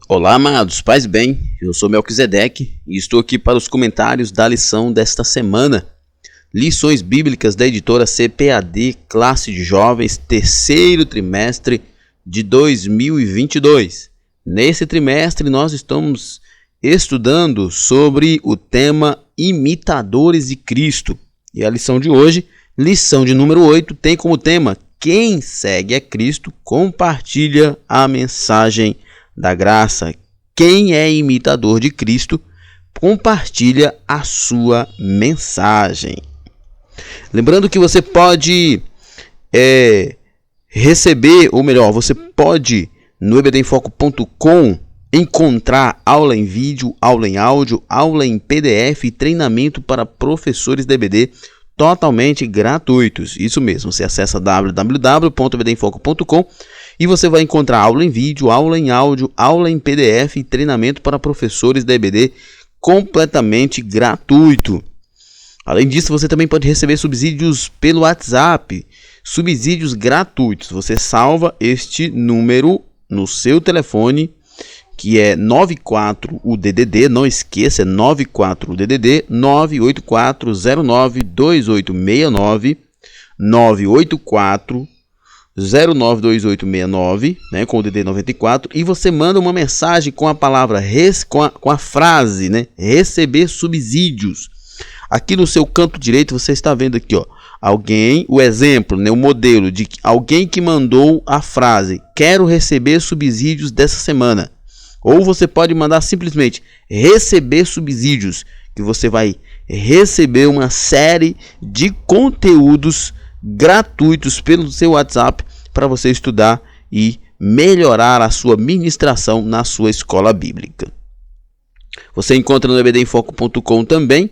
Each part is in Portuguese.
Olá, amados, paz e bem, eu sou Melquisedeque e estou aqui para os comentários da lição desta semana. Lições bíblicas da editora CPAD, classe de jovens, terceiro trimestre de 2022. Nesse trimestre nós estamos estudando sobre o tema Imitadores de Cristo. E a lição de hoje, lição de número 8, tem como tema: quem segue a Cristo compartilha a mensagem da graça. Quem é imitador de Cristo compartilha a sua mensagem. Lembrando que você pode receber, ou melhor, você pode no ebdemfoco.com encontrar aula em vídeo, aula em áudio, aula em PDF e treinamento para professores de EBD totalmente gratuitos. Isso mesmo, você acessa www.ebdemfoco.com e você vai encontrar aula em vídeo, aula em áudio, aula em PDF e treinamento para professores da EBD completamente gratuito. Além disso, você também pode receber subsídios pelo WhatsApp, subsídios gratuitos. Você salva este número no seu telefone, que é 94 o DDD, não esqueça, é 94 o DDD 984092869, 984092869, né, com o DD 94, e você manda uma mensagem com a palavra com a frase, né, receber subsídios. Aqui no seu canto direito você está vendo aqui, ó, alguém, o exemplo, né, o modelo de alguém que mandou a frase: quero receber subsídios dessa semana. Ou você pode mandar simplesmente receber subsídios, que você vai receber uma série de conteúdos gratuitos pelo seu WhatsApp para você estudar e melhorar a sua ministração na sua escola bíblica. Você encontra no ebdemfoco.com também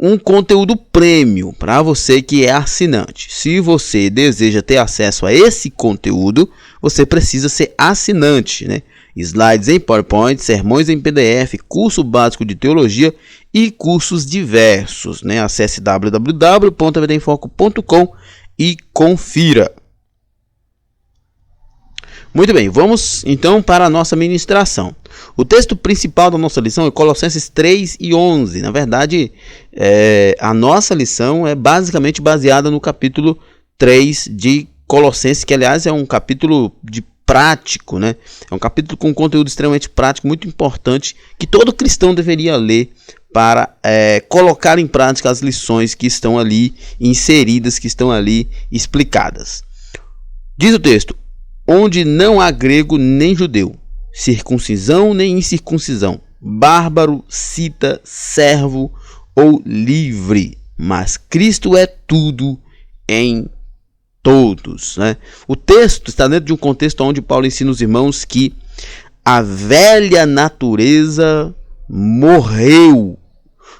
um conteúdo premium para você que é assinante. Se você deseja ter acesso a esse conteúdo, você precisa ser assinante, né? Slides em PowerPoint, sermões em PDF, curso básico de teologia e cursos diversos, né? Acesse www.ebdemfoco.com e confira. Muito bem, vamos então para a nossa ministração. O texto principal da nossa lição é Colossenses 3 e 11. Na verdade, a nossa lição é basicamente baseada no capítulo 3 de Colossenses, que aliás é um capítulo de prático, né? É um capítulo com conteúdo extremamente prático, muito importante, que todo cristão deveria ler para colocar em prática as lições que estão ali inseridas, que estão ali explicadas. Diz o texto: onde não há grego nem judeu, circuncisão nem incircuncisão, bárbaro, cita, servo ou livre, mas Cristo é tudo em todos, né? O texto está dentro de um contexto onde Paulo ensina os irmãos que a velha natureza morreu.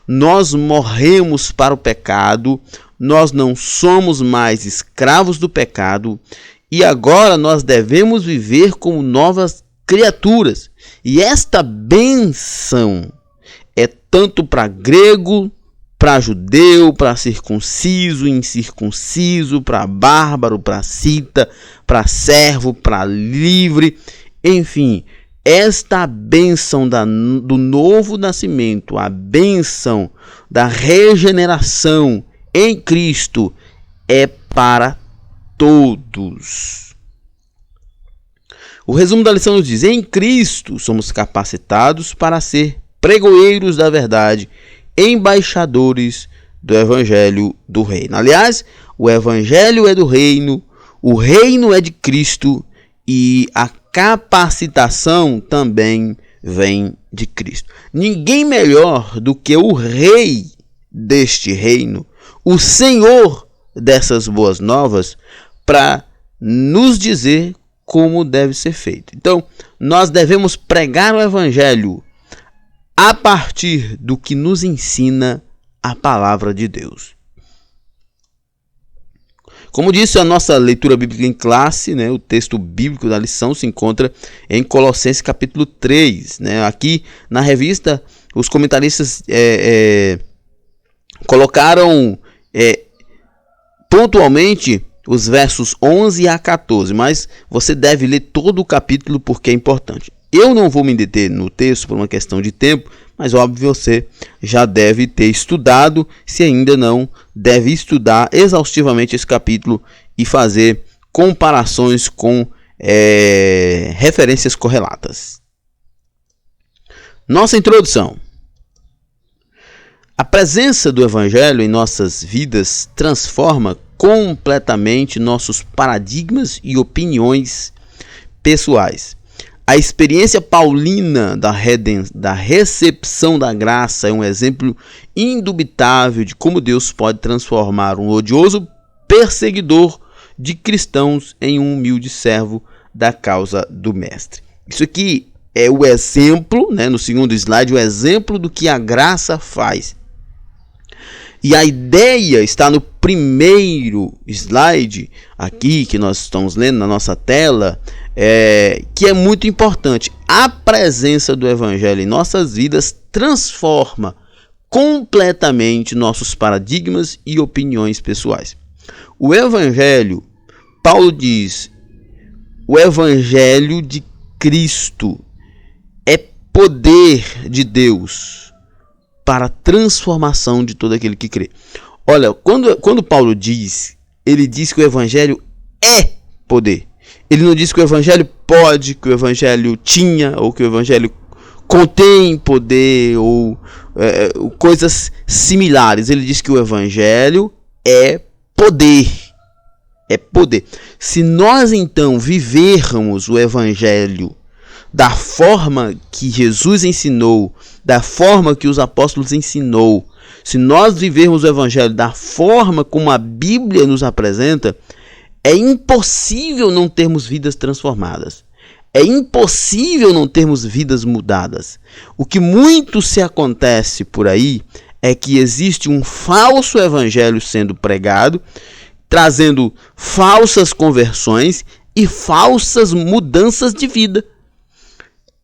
Nós morremos para o pecado, nós não somos mais escravos do pecado e agora nós devemos viver como novas criaturas. E esta bênção é tanto para grego, para judeu, para circunciso, incircunciso, para bárbaro, para cita, para servo, para livre, enfim, esta bênção do novo nascimento, a bênção da regeneração em Cristo é para todos. O resumo da lição nos diz: em Cristo somos capacitados para ser pregoeiros da verdade, embaixadores do Evangelho do Reino. Aliás, o Evangelho é do Reino, o Reino é de Cristo e a capacitação também vem de Cristo. Ninguém melhor do que o Rei deste reino, o Senhor dessas boas novas, para nos dizer como deve ser feito. Então, nós devemos pregar o Evangelho a partir do que nos ensina a palavra de Deus. Como disse, a nossa leitura bíblica em classe, né, o texto bíblico da lição se encontra em Colossenses capítulo 3. Né? Aqui na revista, os comentaristas colocaram pontualmente os versos 11 a 14, mas você deve ler todo o capítulo porque é importante. Eu não vou me deter no texto por uma questão de tempo, mas óbvio você já deve ter estudado. Se ainda não, deve estudar exaustivamente esse capítulo e fazer comparações com referências correlatas. Nossa introdução. A presença do Evangelho em nossas vidas transforma completamente nossos paradigmas e opiniões pessoais. A experiência paulina da recepção da graça é um exemplo indubitável de como Deus pode transformar um odioso perseguidor de cristãos em um humilde servo da causa do Mestre. Isso aqui é o exemplo, no segundo slide, o exemplo do que a graça faz. E a ideia está no primeiro slide, aqui que nós estamos lendo na nossa tela, que é muito importante. A presença do Evangelho em nossas vidas transforma completamente nossos paradigmas e opiniões pessoais. O Evangelho, Paulo diz, o Evangelho de Cristo é poder de Deus para a transformação de todo aquele que crê. Olha, quando Paulo diz, ele diz que o Evangelho é poder. Ele não diz que o Evangelho pode, que o Evangelho tinha, ou que o Evangelho contém poder, ou coisas similares. Ele diz que o Evangelho é poder. É poder. Se nós então vivermos o Evangelho da forma que Jesus ensinou, da forma que os apóstolos ensinou, se nós vivermos o Evangelho da forma como a Bíblia nos apresenta, é impossível não termos vidas transformadas. É impossível não termos vidas mudadas. O que muito se acontece por aí é que existe um falso evangelho sendo pregado, trazendo falsas conversões e falsas mudanças de vida.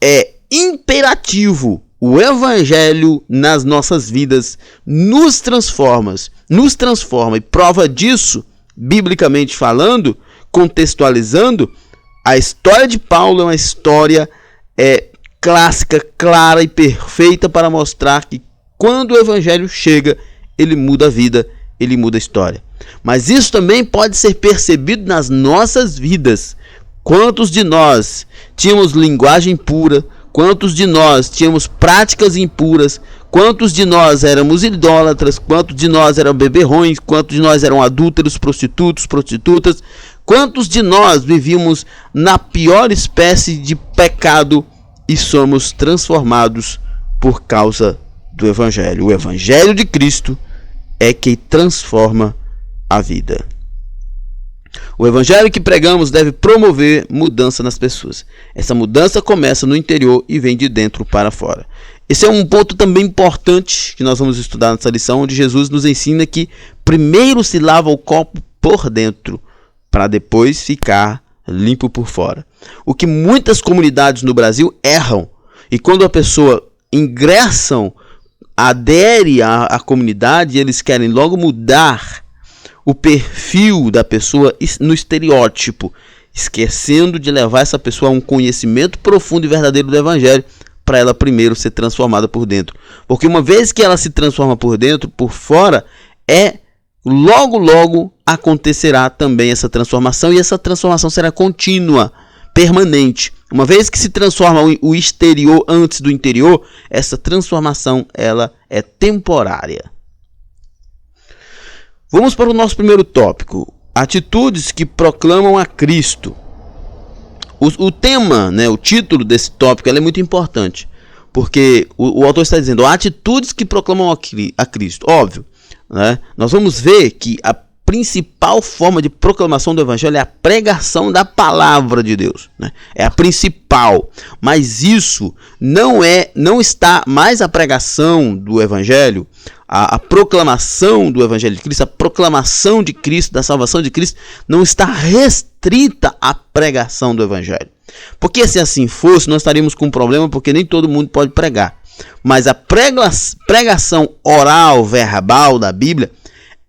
É imperativo. O Evangelho nas nossas vidas nos transforma. E prova disso, biblicamente falando, contextualizando, a história de Paulo é uma história clássica, clara e perfeita para mostrar que quando o Evangelho chega, ele muda a vida, ele muda a história. Mas isso também pode ser percebido nas nossas vidas. Quantos de nós tínhamos linguagem impura? Quantos de nós tínhamos práticas impuras? Quantos de nós éramos idólatras? Quantos de nós eram beberrões? Quantos de nós eram adúlteros, prostitutas? Quantos de nós vivíamos na pior espécie de pecado e somos transformados por causa do Evangelho? O Evangelho de Cristo é que transforma a vida. O Evangelho que pregamos deve promover mudança nas pessoas. Essa mudança começa no interior e vem de dentro para fora. Esse é um ponto também importante que nós vamos estudar nessa lição, onde Jesus nos ensina que primeiro se lava o copo por dentro, para depois ficar limpo por fora. O que muitas comunidades no Brasil erram. E quando a pessoa adere à comunidade, eles querem logo mudar o perfil da pessoa no estereótipo, esquecendo de levar essa pessoa a um conhecimento profundo e verdadeiro do Evangelho, para ela primeiro ser transformada por dentro. Porque uma vez que ela se transforma por dentro, por fora, logo acontecerá também essa transformação, e essa transformação será contínua, permanente. Uma vez que se transforma o exterior antes do interior, essa transformação ela é temporária. Vamos para o nosso primeiro tópico: atitudes que proclamam a Cristo. O tema, o título desse tópico é muito importante, porque o autor está dizendo atitudes que proclamam a Cristo. Óbvio, nós vamos ver que a principal forma de proclamação do Evangelho é a pregação da palavra de Deus, é a principal. Mas isso não está mais a pregação do Evangelho, a proclamação do Evangelho de Cristo, a proclamação de Cristo, da salvação de Cristo, não está restrita à pregação do Evangelho. Porque se assim fosse, nós estaríamos com um problema, porque nem todo mundo pode pregar. Mas a pregação oral, verbal da Bíblia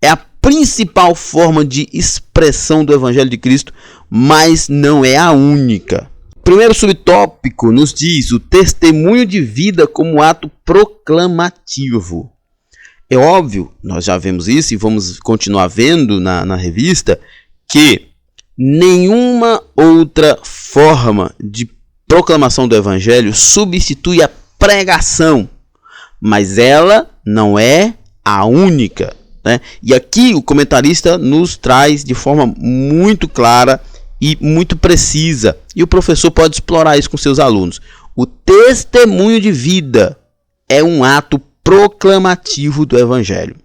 é a principal forma de expressão do Evangelho de Cristo, mas não é a única. primeiro subtópico nos diz o testemunho de vida como ato proclamativo. É óbvio, nós já vemos isso e vamos continuar vendo na revista, que nenhuma outra forma de proclamação do evangelho substitui a pregação, mas ela não é a única, né? E aqui o comentarista nos traz de forma muito clara e muito precisa, e o professor pode explorar isso com seus alunos. O testemunho de vida é um ato proclamativo do evangelho.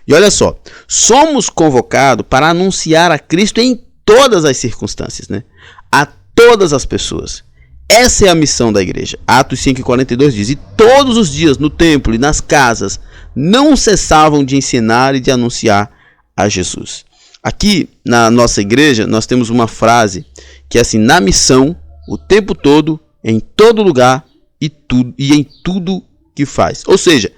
E olha só, somos convocados para anunciar a Cristo em todas as circunstâncias, né? A todas as pessoas. Essa é a missão da igreja. Atos 5:42 diz: e todos os dias no templo e nas casas não cessavam de ensinar e de anunciar a Jesus. Aqui na nossa igreja nós temos uma frase que é assim: na missão, o tempo todo, em todo lugar e em tudo que faz. Ou seja,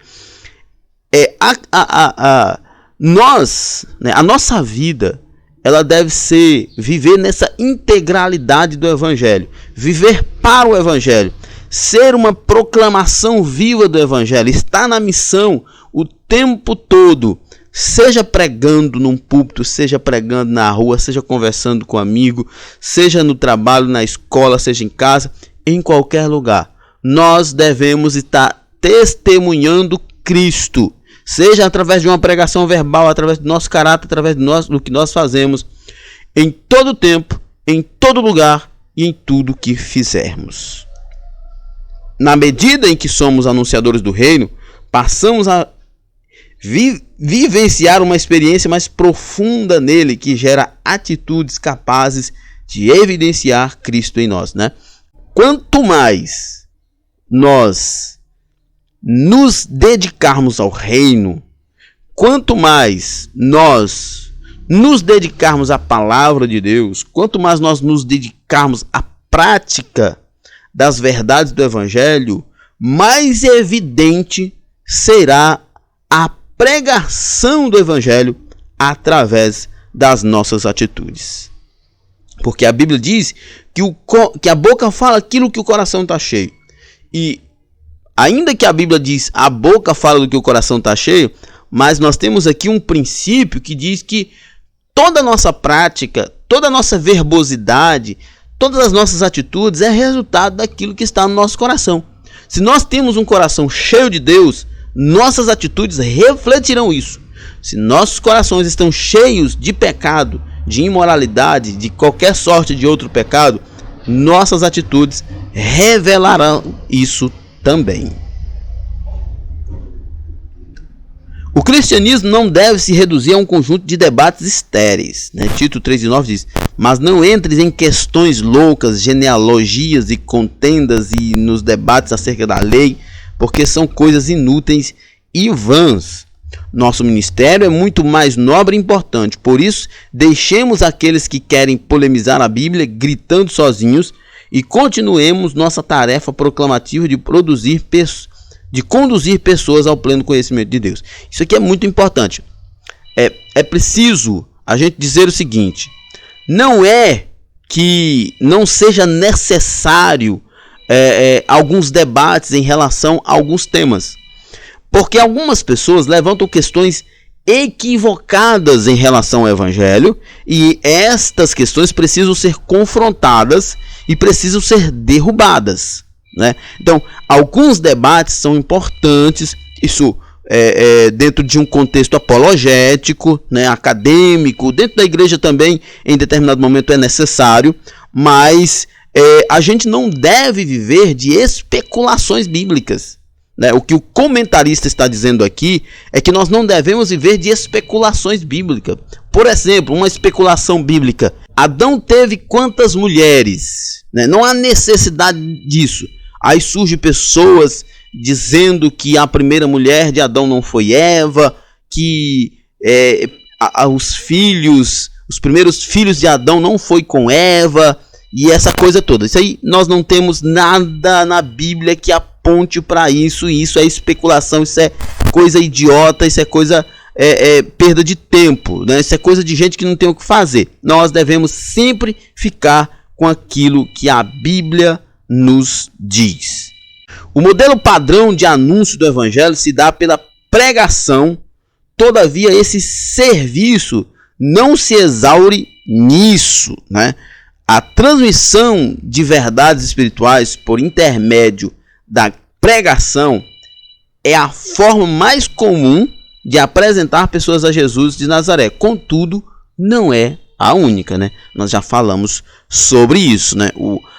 nós, né, a nossa vida, ela deve ser viver nessa integralidade do evangelho, viver para o evangelho, ser uma proclamação viva do evangelho, estar na missão o tempo todo, seja pregando num púlpito, seja pregando na rua, seja conversando com um amigo, seja no trabalho, na escola, seja em casa, em qualquer lugar. Nós devemos estar testemunhando Cristo, seja através de uma pregação verbal, através do nosso caráter, através do que nós fazemos, em todo tempo, em todo lugar e em tudo que fizermos. Na medida em que somos anunciadores do reino, passamos a vivenciar uma experiência mais profunda nele, que gera atitudes capazes de evidenciar Cristo em nós, né? Quanto mais nós nos dedicarmos ao reino, quanto mais nós nos dedicarmos à palavra de Deus, quanto mais nós nos dedicarmos à prática das verdades do evangelho, mais evidente será a pregação do evangelho através das nossas atitudes. Porque a Bíblia diz que a boca fala aquilo que o coração está cheio. E ainda que a Bíblia diz a boca fala do que o coração está cheio, mas nós temos aqui um princípio que diz que toda a nossa prática, toda a nossa verbosidade, todas as nossas atitudes é resultado daquilo que está no nosso coração. Se nós temos um coração cheio de Deus, nossas atitudes refletirão isso. Se nossos corações estão cheios de pecado, de imoralidade, de qualquer sorte de outro pecado, nossas atitudes revelarão isso também. O cristianismo não deve se reduzir a um conjunto de debates estéreis, né? Tito 3:9 diz: mas não entres em questões loucas, genealogias e contendas e nos debates acerca da lei, porque são coisas inúteis e vãs. Nosso ministério é muito mais nobre e importante, por isso deixemos aqueles que querem polemizar a Bíblia gritando sozinhos e continuemos nossa tarefa proclamativa de conduzir pessoas ao pleno conhecimento de Deus. Isso aqui é muito importante. É preciso a gente dizer o seguinte: não é que não seja necessário alguns debates em relação a alguns temas, porque algumas pessoas levantam questões equivocadas em relação ao evangelho, e estas questões precisam ser confrontadas e precisam ser derrubadas, né? Então, alguns debates são importantes, isso dentro de um contexto apologético, né, acadêmico, dentro da igreja também, em determinado momento é necessário, mas a gente não deve viver de especulações bíblicas, né? O que o comentarista está dizendo aqui é que nós não devemos viver de especulações bíblicas. Por exemplo, uma especulação bíblica: Adão teve quantas mulheres? Né? Não há necessidade disso. Aí surgem pessoas dizendo que a primeira mulher de Adão não foi Eva, que os primeiros filhos de Adão não foi com Eva, e essa coisa toda. Isso aí nós não temos nada na Bíblia que aponte para isso, e isso é especulação, isso é coisa idiota, isso é coisa perda de tempo, né? Isso é coisa de gente que não tem o que fazer. Nós devemos sempre ficar com aquilo que a Bíblia nos diz. O modelo padrão de anúncio do Evangelho se dá pela pregação, todavia esse serviço não se exaure nisso, né? A transmissão de verdades espirituais por intermédio da pregação é a forma mais comum de apresentar pessoas a Jesus de Nazaré. Contudo, não é a única, né? Nós já falamos sobre isso, né?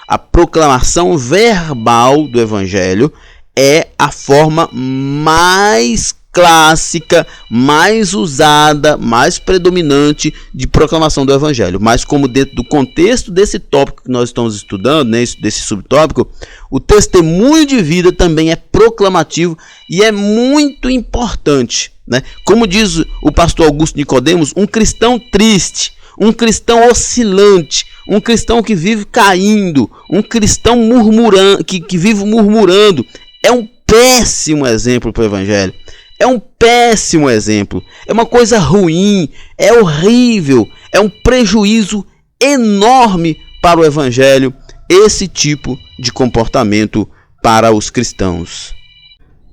A proclamação verbal do Evangelho é a forma mais clássica, mais usada, mais predominante de proclamação do Evangelho. Mas como dentro do contexto desse tópico que nós estamos estudando, né, desse subtópico, o testemunho de vida também é proclamativo e é muito importante, né? Como diz o pastor Augusto Nicodemos, um cristão triste, um cristão oscilante, um cristão que vive caindo, um cristão murmurando, que vive murmurando, é um péssimo exemplo para o Evangelho. É um péssimo exemplo, é uma coisa ruim, é horrível, é um prejuízo enorme para o Evangelho, esse tipo de comportamento para os cristãos.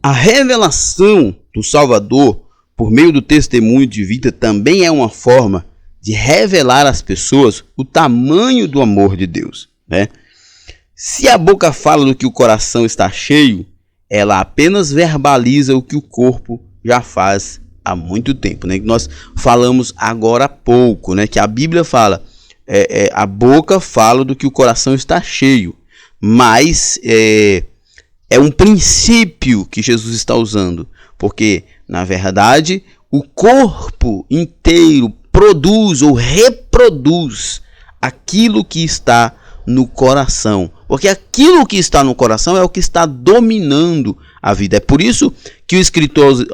A revelação do Salvador por meio do testemunho de vida também é uma forma de revelar às pessoas o tamanho do amor de Deus, né? Se a boca fala do que o coração está cheio, ela apenas verbaliza o que o corpo já faz há muito tempo, né? Nós falamos agora há pouco, né? Que a Bíblia fala, a boca fala do que o coração está cheio, mas é um princípio que Jesus está usando, porque na verdade o corpo inteiro produz ou reproduz aquilo que está no coração, porque aquilo que está no coração é o que está dominando a vida. É por isso que o escritor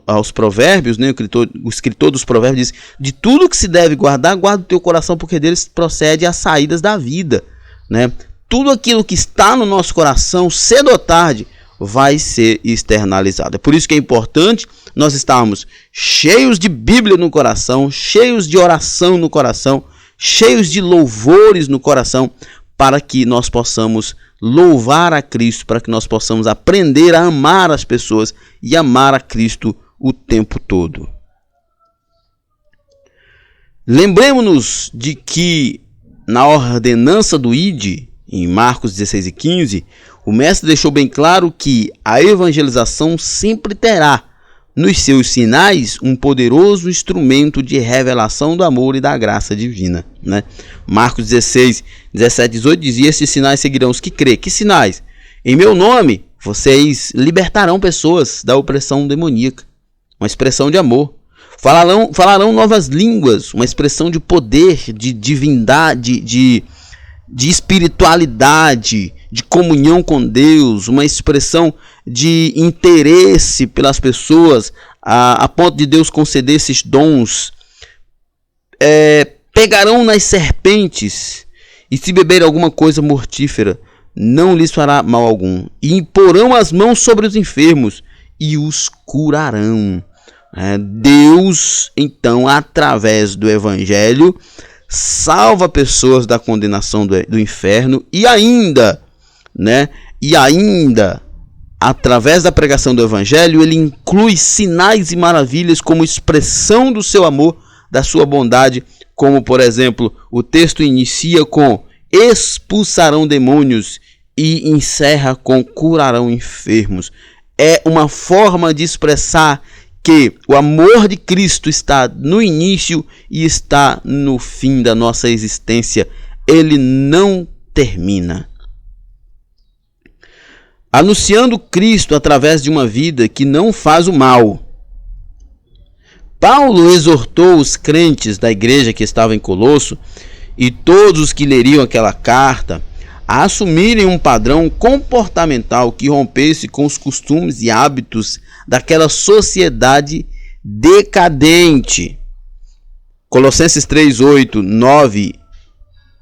aos provérbios, né, o escritor dos provérbios diz: de tudo que se deve guardar, guarda o teu coração, porque deles procede as saídas da vida, né? Tudo aquilo que está no nosso coração, cedo ou tarde, vai ser externalizado. É por isso que é importante nós estarmos cheios de Bíblia no coração, cheios de oração no coração, cheios de louvores no coração, para que nós possamos louvar a Cristo, para que nós possamos aprender a amar as pessoas e amar a Cristo o tempo todo. Lembremos-nos de que na ordenança do Ide, em Marcos 16:15, o mestre deixou bem claro que a evangelização sempre terá nos seus sinais um poderoso instrumento de revelação do amor e da graça divina, né? Marcos 16, 17, 18 dizia: esses sinais seguirão os que crê. Que sinais? Em meu nome vocês libertarão pessoas da opressão demoníaca, uma expressão de amor. Falarão novas línguas, uma expressão de poder, de divindade, de espiritualidade, de comunhão com Deus, uma expressão de interesse pelas pessoas, a ponto de Deus conceder esses dons. Pegarão nas serpentes, e se beberem alguma coisa mortífera, não lhes fará mal algum. E imporão as mãos sobre os enfermos, e os curarão. Deus, então, através do Evangelho, salva pessoas da condenação do inferno e ainda, através da pregação do Evangelho, ele inclui sinais e maravilhas como expressão do seu amor, da sua bondade, como, por exemplo, o texto inicia com expulsarão demônios e encerra com curarão enfermos. É uma forma de expressar que o amor de Cristo está no início e está no fim da nossa existência. Ele não termina. Anunciando Cristo através de uma vida que não faz o mal. Paulo exortou os crentes da igreja que estava em Colosso e todos os que leriam aquela carta a assumirem um padrão comportamental que rompesse com os costumes e hábitos daquela sociedade decadente. Colossenses 3, 8, 9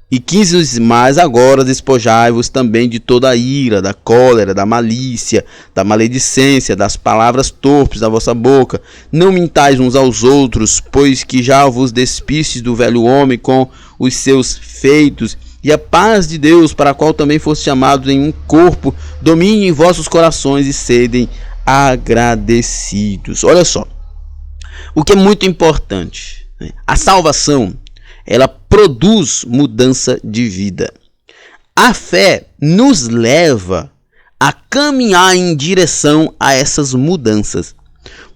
e 15, mas agora despojai-vos também de toda a ira, da cólera, da malícia, da maledicência, das palavras torpes da vossa boca. Não mintais uns aos outros, pois que já vos despistes do velho homem com os seus feitos e a paz de Deus, para a qual também foste chamados em um corpo, domine em vossos corações e sedem agradecidos. Olha só, o que é muito importante, né? A salvação, ela produz mudança de vida. A fé nos leva a caminhar em direção a essas mudanças.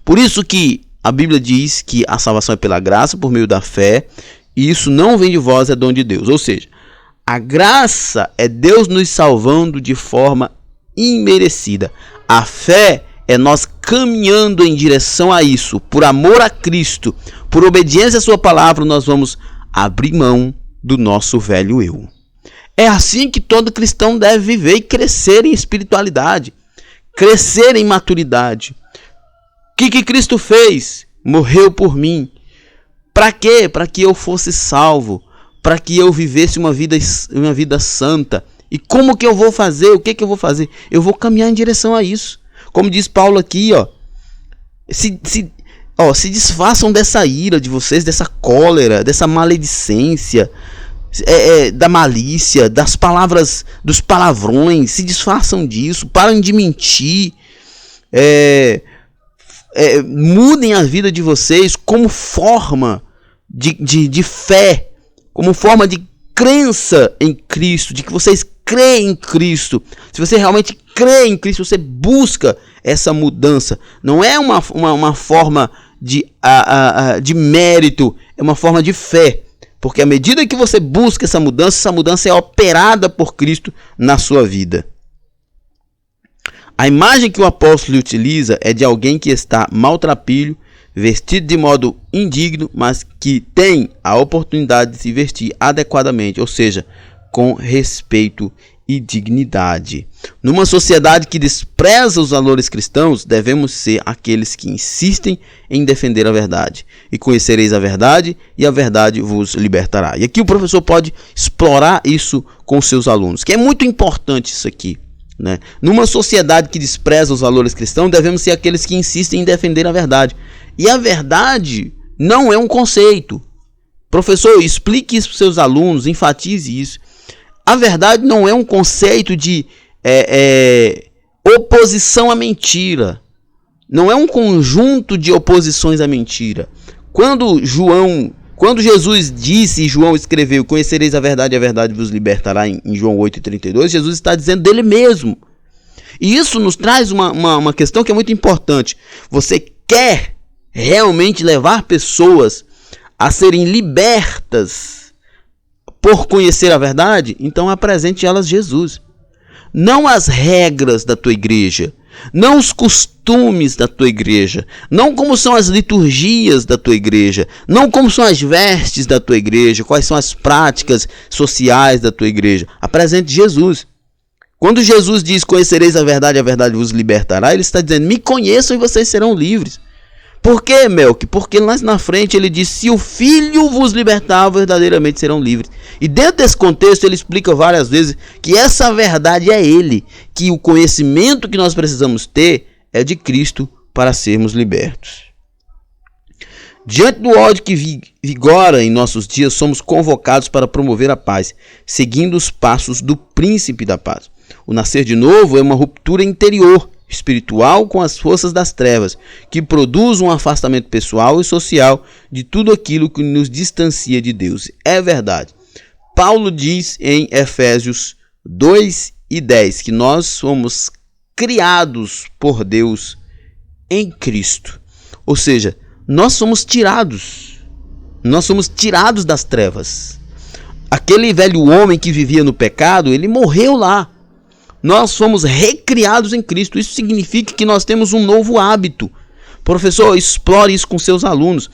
Por isso que a Bíblia diz que a salvação é pela graça, por meio da fé, e isso não vem de vós, é dom de Deus. Ou seja, a graça é Deus nos salvando de forma imerecida. A fé é nós caminhando em direção a isso. Por amor a Cristo, por obediência à sua palavra, nós vamos abrir mão do nosso velho eu. É assim que todo cristão deve viver e crescer em espiritualidade, crescer em maturidade. O que Cristo fez? Morreu por mim. Para quê? Para que eu fosse salvo, para que eu vivesse uma vida santa. E como que eu vou fazer? O que eu vou fazer? Eu vou caminhar em direção a isso. Como diz Paulo aqui, se desfaçam dessa ira de vocês, dessa cólera, dessa maledicência, da malícia, das palavras, dos palavrões. Se desfaçam disso, parem de mentir, mudem a vida de vocês como forma de fé, como forma de crença em Cristo, de que vocês creem em Cristo. Se você realmente crê em Cristo, você busca essa mudança. Não é uma forma de mérito, é uma forma de fé. Porque à medida que você busca essa mudança é operada por Cristo na sua vida. A imagem que o apóstolo utiliza é de alguém que está maltrapilho, vestido de modo indigno, mas que tem a oportunidade de se vestir adequadamente, ou seja, com respeito e dignidade. Numa sociedade que despreza os valores cristãos, devemos ser aqueles que insistem em defender a verdade. E conhecereis a verdade, e a verdade vos libertará. E aqui o professor pode explorar isso com seus alunos, que é muito importante isso aqui, né? Numa sociedade que despreza os valores cristãos, devemos ser aqueles que insistem em defender a verdade. E a verdade não é um conceito. Professor, explique isso para os seus alunos, enfatize isso. A verdade não é um conceito de oposição à mentira. Não é um conjunto de oposições à mentira. Quando Jesus disse e João escreveu, conhecereis a verdade vos libertará, em João 8,32, Jesus está dizendo dele mesmo. E isso nos traz uma questão que é muito importante. Você quer realmente levar pessoas a serem libertas por conhecer a verdade? Então apresente elas Jesus. Não as regras da tua igreja, não os costumes da tua igreja, não como são as liturgias da tua igreja, não como são as vestes da tua igreja, quais são as práticas sociais da tua igreja. Apresente Jesus. Quando Jesus diz conhecereis a verdade vos libertará, ele está dizendo me conheçam e vocês serão livres. Por quê, Melk? Porque lá na frente ele diz, se o Filho vos libertar, verdadeiramente serão livres. E dentro desse contexto ele explica várias vezes que essa verdade é ele, que o conhecimento que nós precisamos ter é de Cristo para sermos libertos. Diante do ódio que vigora em nossos dias, somos convocados para promover a paz, seguindo os passos do príncipe da paz. O nascer de novo é uma ruptura interior, espiritual com as forças das trevas, que produz um afastamento pessoal e social de tudo aquilo que nos distancia de Deus. É verdade. Paulo diz em Efésios 2:10 que nós somos criados por Deus em Cristo. Ou seja, nós somos tirados das trevas. Aquele velho homem que vivia no pecado, ele morreu lá. Nós fomos recriados em Cristo. Isso significa que nós temos um novo hábito. Professor, explore isso com seus alunos.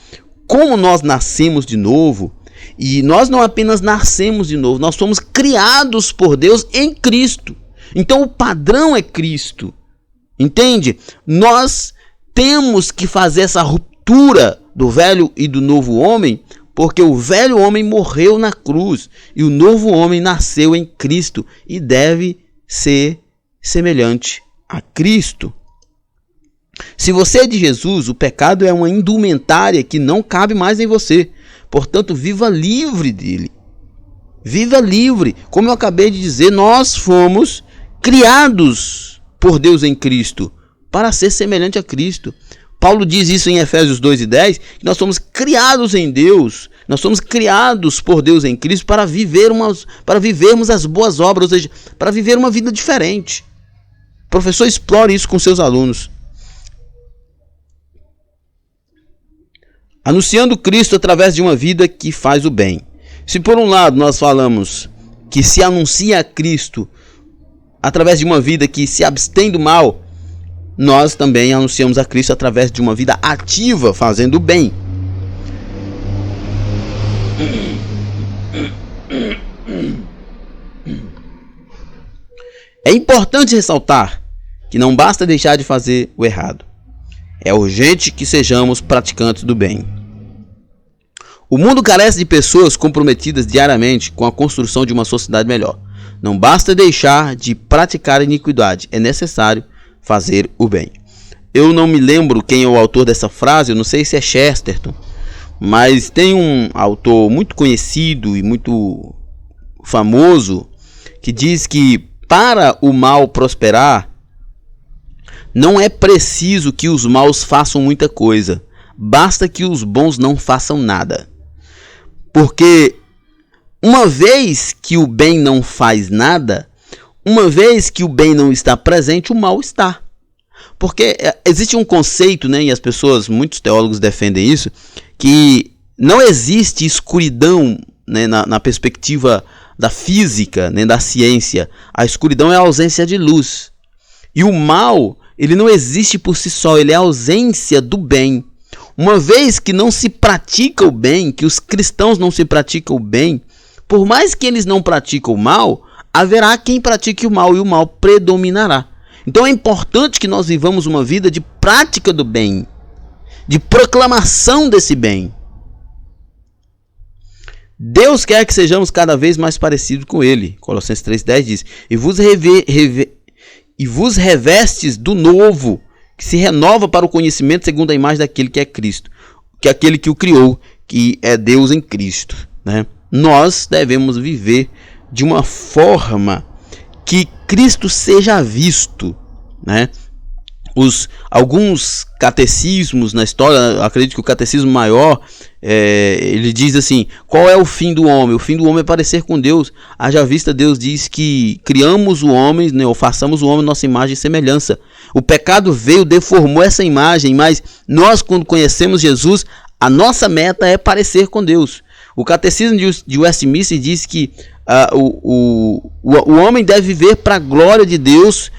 Como nós nascemos de novo, e nós não apenas nascemos de novo, nós fomos criados por Deus em Cristo. Então o padrão é Cristo. Entende? Nós temos que fazer essa ruptura do velho e do novo homem, porque o velho homem morreu na cruz e o novo homem nasceu em Cristo e deve ser semelhante a Cristo. Se você é de Jesus, o pecado é uma indumentária que não cabe mais em você. Portanto, viva livre dele. Viva livre. Como eu acabei de dizer, nós fomos criados por Deus em Cristo para ser semelhante a Cristo. Paulo diz isso em Efésios 2:10, que nós somos criados em Deus, nós somos criados por Deus em Cristo para vivermos as boas obras, ou seja, para viver uma vida diferente. O professor explora isso com seus alunos. Anunciando Cristo através de uma vida que faz o bem. Se por um lado nós falamos que se anuncia a Cristo através de uma vida que se abstém do mal, nós também anunciamos a Cristo através de uma vida ativa, fazendo o bem. É importante ressaltar que não basta deixar de fazer o errado. É urgente que sejamos praticantes do bem. O mundo carece de pessoas comprometidas diariamente com a construção de uma sociedade melhor. Não basta deixar de praticar a iniquidade, é necessário fazer o bem. Eu não me lembro quem é o autor dessa frase, eu não sei se é Chesterton, mas tem um autor muito conhecido e muito famoso que diz que para o mal prosperar, não é preciso que os maus façam muita coisa, basta que os bons não façam nada. Porque uma vez que o bem não faz nada, uma vez que o bem não está presente, o mal está. Porque existe um conceito, né, e as pessoas, muitos teólogos defendem isso, que não existe escuridão, né, na perspectiva da física, né, da ciência. A escuridão é a ausência de luz. E o mal, ele não existe por si só, ele é a ausência do bem. Uma vez que não se pratica o bem, que os cristãos não se praticam o bem, por mais que eles não praticam o mal, haverá quem pratique o mal e o mal predominará. Então é importante que nós vivamos uma vida de prática do bem, de proclamação desse bem. Deus quer que sejamos cada vez mais parecidos com Ele. Colossenses 3:10 diz: e vos revestes do novo, que se renova para o conhecimento segundo a imagem daquele que é Cristo, que é aquele que o criou, que é Deus em Cristo, né? Nós devemos viver de uma forma que Cristo seja visto, né? Alguns catecismos na história, acredito que o catecismo maior, ele diz assim: qual é o fim do homem? O fim do homem é parecer com Deus. Haja vista, Deus diz que criamos o homem, né, ou façamos o homem nossa imagem e semelhança. O pecado veio, deformou essa imagem, mas nós, quando conhecemos Jesus, a nossa meta é parecer com Deus. O catecismo de Westminster diz que o homem deve viver para a glória de Deus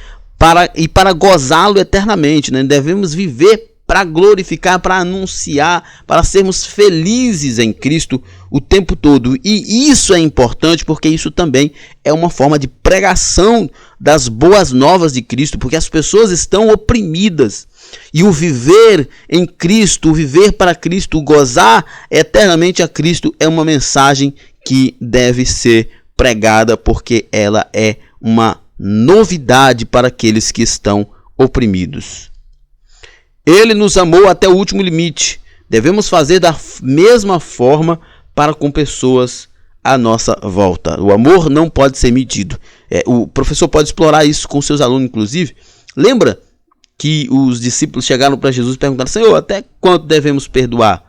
para gozá-lo eternamente, né? Devemos viver para glorificar, para anunciar, para sermos felizes em Cristo o tempo todo. E isso é importante porque isso também é uma forma de pregação das boas novas de Cristo, porque as pessoas estão oprimidas. E o viver em Cristo, o viver para Cristo, o gozar eternamente a Cristo é uma mensagem que deve ser pregada, porque ela é uma novidade para aqueles que estão oprimidos. Ele nos amou até o último limite. Devemos fazer da mesma forma para com pessoas à nossa volta. O amor não pode ser medido. O professor pode explorar isso com seus alunos, inclusive. Lembra que os discípulos chegaram para Jesus e perguntaram: Senhor, até quanto devemos perdoar?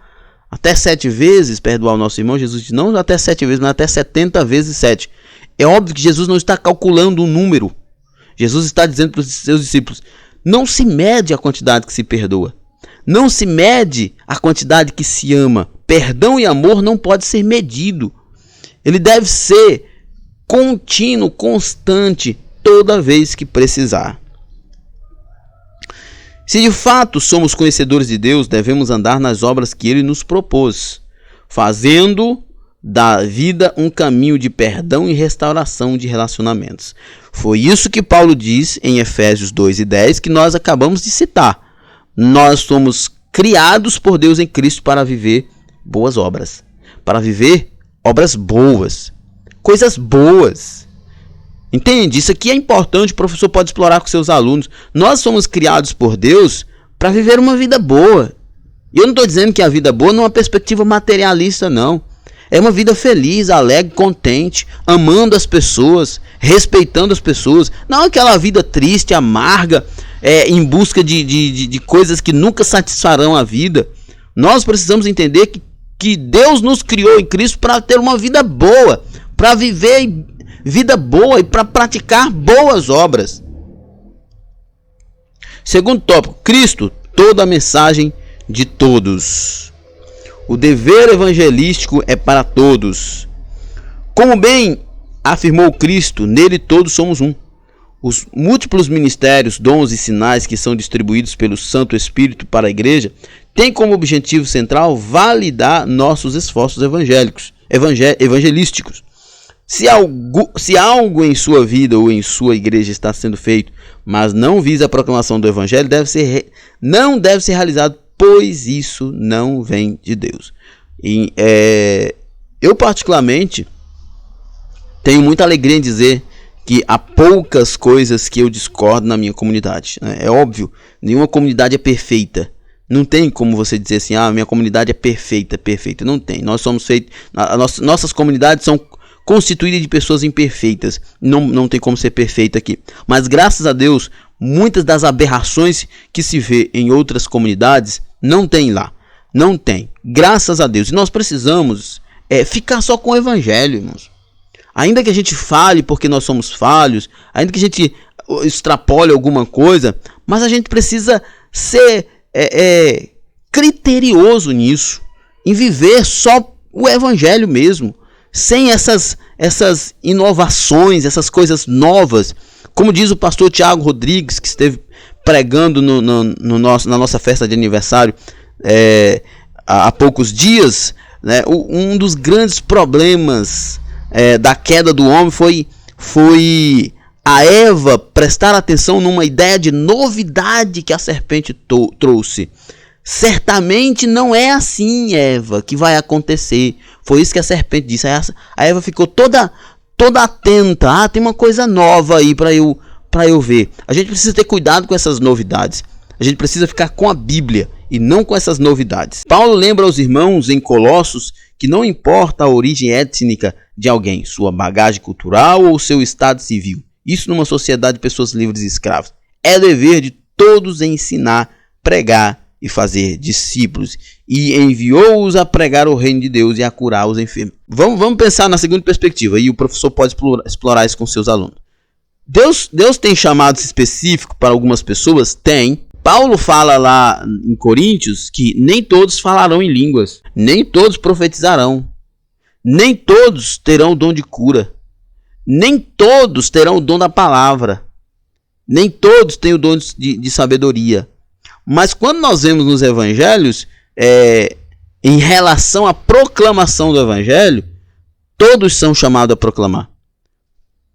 Até 7 vezes perdoar o nosso irmão? Jesus disse: não até 7 vezes, mas até 70 vezes 7. É óbvio que Jesus não está calculando um número. Jesus está dizendo para os seus discípulos: não se mede a quantidade que se perdoa. Não se mede a quantidade que se ama. Perdão e amor não pode ser medido. Ele deve ser contínuo, constante, toda vez que precisar. Se de fato somos conhecedores de Deus, devemos andar nas obras que Ele nos propôs, fazendo da vida um caminho de perdão e restauração de relacionamentos. Foi isso que Paulo diz em Efésios 2:10, que nós acabamos de citar. Nós somos criados por Deus em Cristo para viver boas obras, para viver obras boas, coisas boas. Entende? Isso aqui é importante, o professor pode explorar com seus alunos. Nós somos criados por Deus para viver uma vida boa. E eu não estou dizendo que a vida boa não é uma perspectiva materialista, não. é uma vida feliz, alegre, contente, amando as pessoas, respeitando as pessoas. Não aquela vida triste, amarga, em busca de coisas que nunca satisfarão a vida. Nós precisamos entender que Deus nos criou em Cristo para ter uma vida boa, para viver vida boa e para praticar boas obras. Segundo tópico, Cristo, toda a mensagem de todos. O dever evangelístico é para todos. Como bem afirmou Cristo, nele todos somos um. Os múltiplos ministérios, dons e sinais que são distribuídos pelo Santo Espírito para a igreja têm como objetivo central validar nossos esforços evangelísticos. Se algo em sua vida ou em sua igreja está sendo feito, mas não visa a proclamação do evangelho, não deve ser realizado, pois isso não vem de Deus. Eu particularmente tenho muita alegria em dizer que há poucas coisas que eu discordo na minha comunidade. É óbvio, nenhuma comunidade é perfeita. Não tem como você dizer assim, minha comunidade é perfeita. Não tem. Nós somos feitos, nossas comunidades são constituídas de pessoas imperfeitas. Não tem como ser perfeita aqui. Mas graças a Deus, muitas das aberrações que se vê em outras comunidades não tem lá. Não tem. Graças a Deus. E nós precisamos ficar só com o evangelho, irmãos. Ainda que a gente fale porque nós somos falhos, ainda que a gente extrapole alguma coisa, mas a gente precisa ser criterioso nisso, em viver só o evangelho mesmo, sem essas inovações, essas coisas novas. Como diz o pastor Tiago Rodrigues, que esteve pregando na nossa festa de aniversário há poucos dias, né, um dos grandes problemas da queda do homem foi a Eva prestar atenção numa ideia de novidade que a serpente trouxe. Certamente não é assim, Eva, que vai acontecer. Foi isso que a serpente disse. A Eva ficou toda atenta. Tem uma coisa nova aí para eu ver. A gente precisa ter cuidado com essas novidades. A gente precisa ficar com a Bíblia e não com essas novidades. Paulo lembra aos irmãos em Colossos que não importa a origem étnica de alguém, sua bagagem cultural ou seu estado civil. Isso numa sociedade de pessoas livres e escravas. É dever de todos ensinar, pregar e fazer discípulos. E enviou-os a pregar o reino de Deus e a curar os enfermos. Vamos pensar na segunda perspectiva. E o professor pode explorar isso com seus alunos. Deus tem chamados específicos para algumas pessoas? Tem. Paulo fala lá em Coríntios que nem todos falarão em línguas, nem todos profetizarão, nem todos terão o dom de cura, nem todos terão o dom da palavra, nem todos têm o dom de sabedoria. Mas quando nós vemos nos evangelhos, em relação à proclamação do evangelho, todos são chamados a proclamar.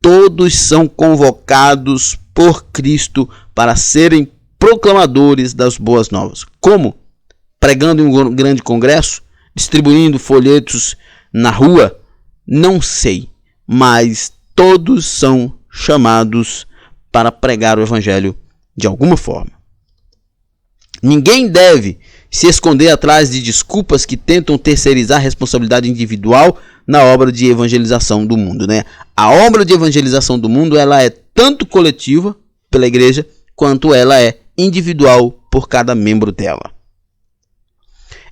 Todos são convocados por Cristo para serem proclamadores das boas novas. Como? Pregando em um grande congresso? Distribuindo folhetos na rua? Não sei. Mas todos são chamados para pregar o evangelho de alguma forma. Ninguém deve se esconder atrás de desculpas que tentam terceirizar a responsabilidade individual na obra de evangelização do mundo, né? A obra de evangelização do mundo, ela é tanto coletiva pela igreja, quanto ela é individual por cada membro dela.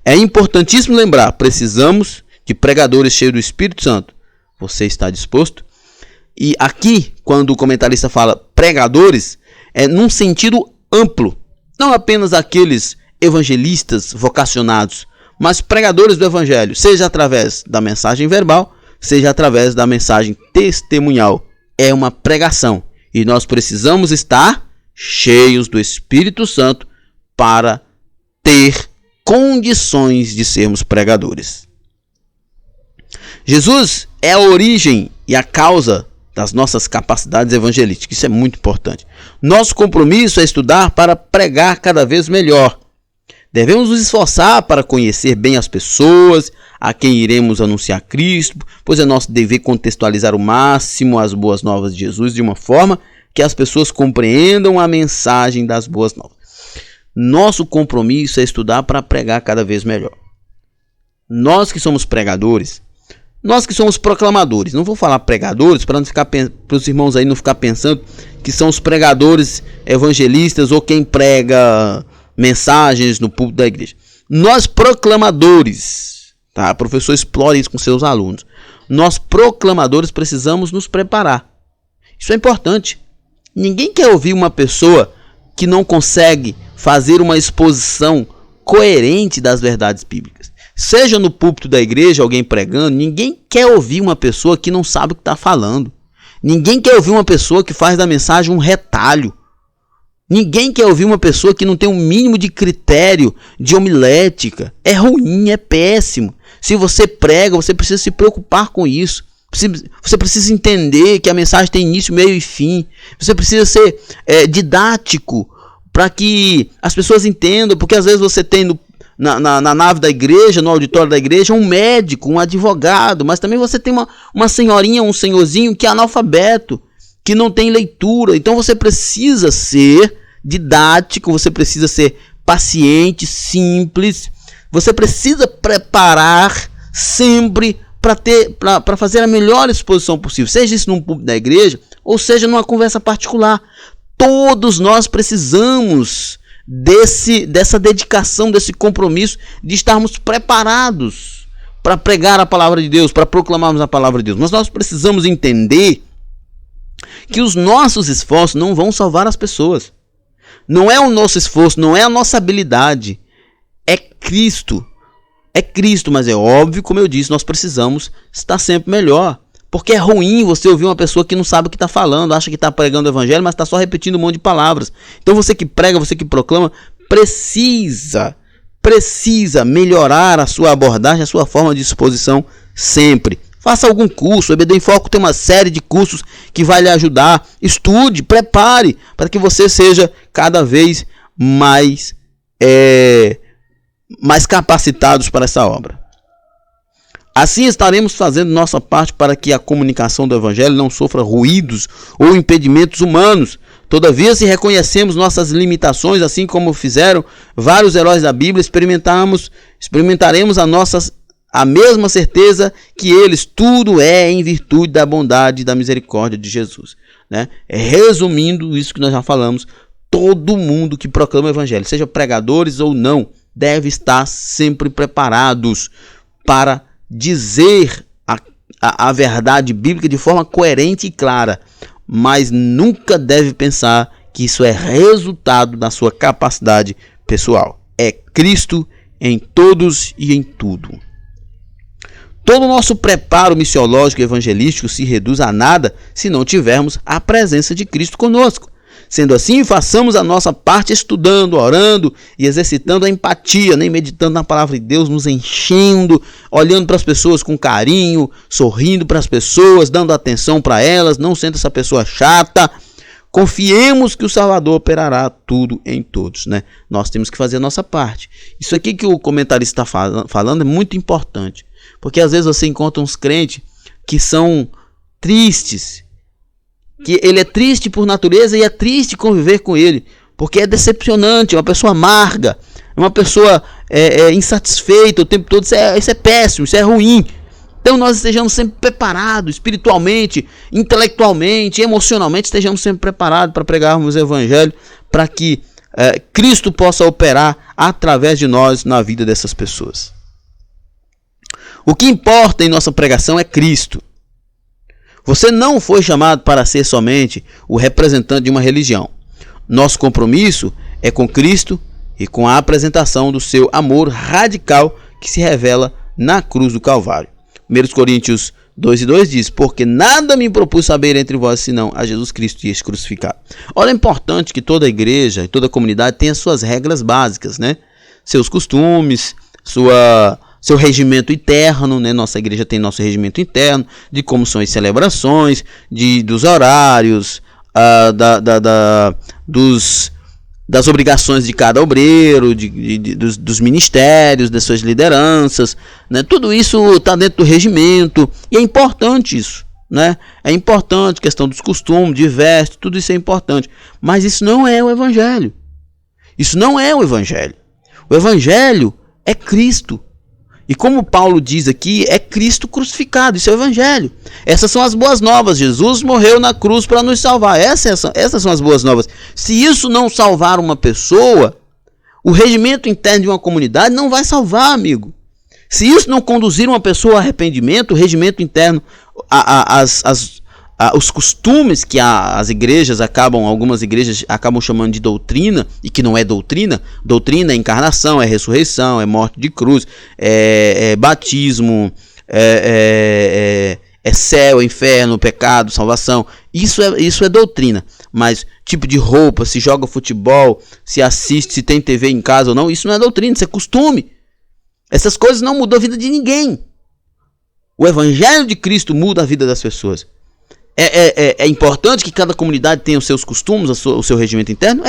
É importantíssimo lembrar, precisamos de pregadores cheios do Espírito Santo. Você está disposto? E aqui, quando o comentarista fala pregadores, é num sentido amplo. Não apenas aqueles evangelistas vocacionados, mas pregadores do evangelho, seja através da mensagem verbal, seja através da mensagem testemunhal. É uma pregação. E nós precisamos estar cheios do Espírito Santo para ter condições de sermos pregadores. Jesus é a origem e a causa das nossas capacidades evangelísticas. Isso é muito importante. Nosso compromisso é estudar para pregar cada vez melhor. Devemos nos esforçar para conhecer bem as pessoas a quem iremos anunciar Cristo, pois é nosso dever contextualizar o máximo as boas novas de Jesus de uma forma que as pessoas compreendam a mensagem das boas novas. Nosso compromisso é estudar para pregar cada vez melhor. Nós que somos pregadores, Nós que somos proclamadores, não vou falar pregadores para os irmãos aí não ficar pensando que são os pregadores evangelistas ou quem prega mensagens no púlpito da igreja. Nós proclamadores, tá? O professor explora isso com seus alunos. Nós proclamadores precisamos nos preparar. Isso é importante. Ninguém quer ouvir uma pessoa que não consegue fazer uma exposição coerente das verdades bíblicas. Seja no púlpito da igreja, alguém pregando, ninguém quer ouvir uma pessoa que não sabe o que está falando. Ninguém quer ouvir uma pessoa que faz da mensagem um retalho. Ninguém quer ouvir uma pessoa que não tem um mínimo de critério de homilética. É ruim, é péssimo. Se você prega, você precisa se preocupar com isso. Você precisa entender que a mensagem tem início, meio e fim. Você precisa ser didático para que as pessoas entendam. Porque às vezes você tem na nave da igreja, no auditório da igreja, um médico, um advogado. Mas também você tem uma senhorinha, um senhorzinho que é analfabeto, que não tem leitura. Então você precisa ser didático, você precisa ser paciente, simples. Você precisa preparar sempre para fazer a melhor exposição possível, seja isso num púlpito da igreja ou seja numa conversa particular. Todos nós precisamos dessa dedicação, desse compromisso de estarmos preparados para pregar a palavra de Deus, para proclamarmos a palavra de Deus. Mas nós precisamos entender que os nossos esforços não vão salvar as pessoas. Não é o nosso esforço, não é a nossa habilidade, é Cristo. É Cristo, mas é óbvio, como eu disse, nós precisamos estar sempre melhor. Porque é ruim você ouvir uma pessoa que não sabe o que está falando, acha que está pregando o evangelho, mas está só repetindo um monte de palavras. Então você que prega, você que proclama, precisa melhorar a sua abordagem, a sua forma de exposição sempre. Faça algum curso, o EBD em Foco tem uma série de cursos que vai lhe ajudar. Estude, prepare, para que você seja cada vez mais capacitados para essa obra. Assim estaremos fazendo nossa parte para que a comunicação do Evangelho não sofra ruídos ou impedimentos humanos. Todavia, se reconhecemos nossas limitações, assim como fizeram vários heróis da Bíblia, experimentaremos a mesma certeza que eles. Tudo é em virtude da bondade e da misericórdia de Jesus, né? Resumindo isso que nós já falamos, todo mundo que proclama o Evangelho, seja pregadores ou não, deve estar sempre preparados para dizer a verdade bíblica de forma coerente e clara, mas nunca deve pensar que isso é resultado da sua capacidade pessoal. É Cristo em todos e em tudo. Todo o nosso preparo missiológico e evangelístico se reduz a nada se não tivermos a presença de Cristo conosco. Sendo assim, façamos a nossa parte estudando, orando e exercitando a empatia, né? Meditando na palavra de Deus, nos enchendo, olhando para as pessoas com carinho, sorrindo para as pessoas, dando atenção para elas, não sendo essa pessoa chata. Confiemos que o Salvador operará tudo em todos, né? Nós temos que fazer a nossa parte. Isso aqui que o comentarista está falando é muito importante, porque às vezes você encontra uns crentes que são tristes, que ele é triste por natureza e é triste conviver com ele, porque é decepcionante, é uma pessoa amarga, é uma pessoa insatisfeita o tempo todo. Isso é péssimo, isso é ruim. Então nós estejamos sempre preparados, espiritualmente, intelectualmente, emocionalmente, estejamos sempre preparados para pregarmos o Evangelho, para que Cristo possa operar através de nós na vida dessas pessoas. O que importa em nossa pregação é Cristo. Você não foi chamado para ser somente o representante de uma religião. Nosso compromisso é com Cristo e com a apresentação do seu amor radical que se revela na cruz do Calvário. 1 Coríntios 2:2 diz: porque nada me propus saber entre vós senão a Jesus Cristo e este crucificado. Olha, é importante que toda igreja e toda comunidade tenha suas regras básicas, né? Seus costumes, seu regimento interno, né? Nossa igreja tem nosso regimento interno de como são as celebrações, dos horários, das obrigações de cada obreiro, dos ministérios, das suas lideranças, né? Tudo isso está dentro do regimento e é importante isso, né? É importante, questão dos costumes, de veste, tudo isso é importante, mas isso não é o Evangelho. Isso não é o Evangelho. O Evangelho é Cristo. E como Paulo diz aqui, é Cristo crucificado, isso é o evangelho. Essas são as boas novas. Jesus morreu na cruz para nos salvar. Essas são as boas novas. Se isso não salvar uma pessoa, o regimento interno de uma comunidade não vai salvar, amigo. Se isso não conduzir uma pessoa ao arrependimento, o regimento interno, os costumes que algumas igrejas acabam chamando de doutrina, e que não é doutrina. Doutrina é encarnação, é ressurreição, é morte de cruz, é batismo, é céu, inferno, pecado, salvação. Isso é doutrina. Mas tipo de roupa, se joga futebol, se assiste, se tem TV em casa ou não, isso não é doutrina, isso é costume. Essas coisas não mudam a vida de ninguém. O evangelho de Cristo muda a vida das pessoas. É importante que cada comunidade tenha os seus costumes, o seu regimento interno?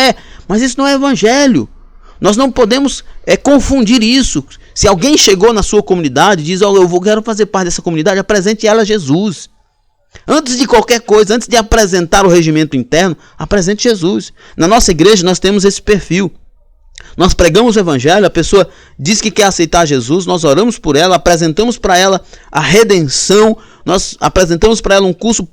Mas isso não é evangelho. Nós não podemos confundir isso. Se alguém chegou na sua comunidade e diz, quero fazer parte dessa comunidade, apresente ela a Jesus. Antes de qualquer coisa, antes de apresentar o regimento interno, apresente Jesus. Na nossa igreja nós temos esse perfil. Nós pregamos o evangelho, a pessoa diz que quer aceitar Jesus, nós oramos por ela, apresentamos para ela a redenção, nós apresentamos para ela um curso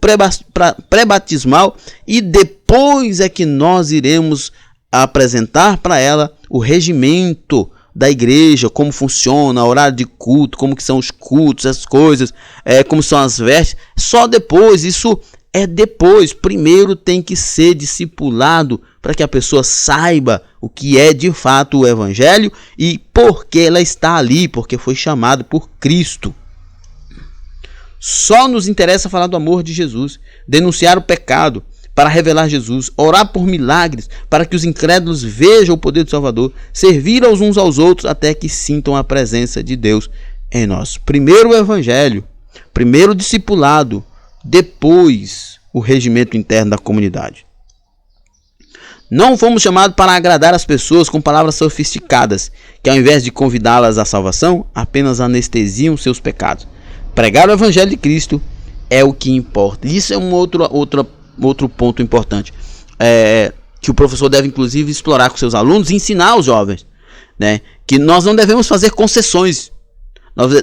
pré-batismal e depois é que nós iremos apresentar para ela o regimento da igreja, como funciona, horário de culto, como que são os cultos, as coisas, como são as vestes. Só depois, isso é depois. Primeiro tem que ser discipulado para que a pessoa saiba o que é de fato o evangelho e por que ela está ali, porque foi chamada por Cristo. Só nos interessa falar do amor de Jesus, denunciar o pecado para revelar Jesus, orar por milagres para que os incrédulos vejam o poder do Salvador, servir uns aos outros até que sintam a presença de Deus em nós. Primeiro o evangelho, primeiro o discipulado, depois o regimento interno da comunidade. Não fomos chamados para agradar as pessoas com palavras sofisticadas, que ao invés de convidá-las à salvação, apenas anestesiam seus pecados. Pregar o evangelho de Cristo é o que importa. Isso é um outro ponto importante, que o professor deve inclusive explorar com seus alunos e ensinar aos jovens, né? Que nós não devemos fazer concessões.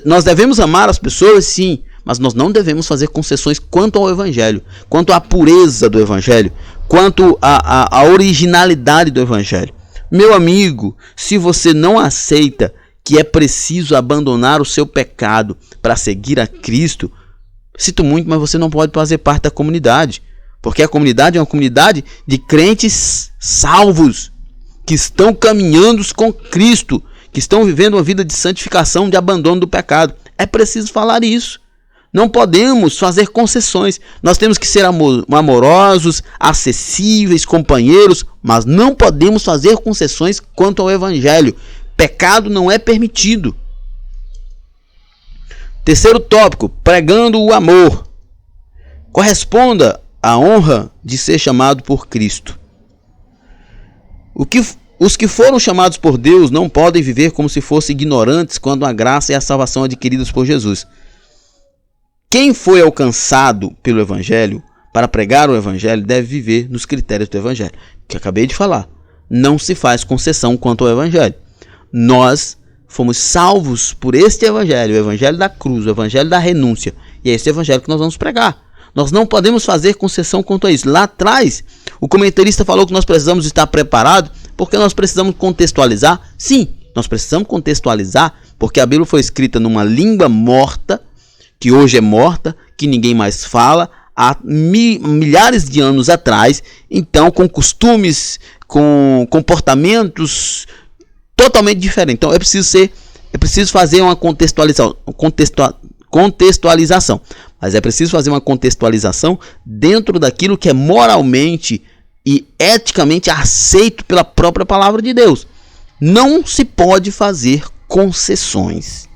Nós devemos amar as pessoas, sim, mas nós não devemos fazer concessões quanto ao evangelho, quanto à pureza do evangelho, quanto à originalidade do evangelho. Meu amigo, se você não aceita que é preciso abandonar o seu pecado para seguir a Cristo, sinto muito, mas você não pode fazer parte da comunidade. Porque a comunidade é uma comunidade de crentes salvos, que estão caminhando com Cristo, que estão vivendo uma vida de santificação, de abandono do pecado. É preciso falar isso. Não podemos fazer concessões. Nós temos que ser amorosos, acessíveis, companheiros, mas não podemos fazer concessões quanto ao evangelho. Pecado não é permitido. Terceiro tópico, pregando o amor. Corresponda à honra de ser chamado por Cristo. Os que foram chamados por Deus não podem viver como se fossem ignorantes quando a graça e a salvação adquiridas por Jesus. Quem foi alcançado pelo evangelho para pregar o evangelho deve viver nos critérios do evangelho, que acabei de falar. Não se faz concessão quanto ao evangelho. Nós fomos salvos por este evangelho, o evangelho da cruz, o evangelho da renúncia. E é esse evangelho que nós vamos pregar. Nós não podemos fazer concessão quanto a isso. Lá atrás, o comentarista falou que nós precisamos estar preparados porque nós precisamos contextualizar. Sim, nós precisamos contextualizar porque a Bíblia foi escrita numa língua morta, que hoje é morta, que ninguém mais fala, há milhares de anos atrás, então com costumes, com comportamentos totalmente diferentes. Então é preciso fazer uma contextualização, mas é preciso fazer uma contextualização dentro daquilo que é moralmente e eticamente aceito pela própria palavra de Deus. Não se pode fazer concessões.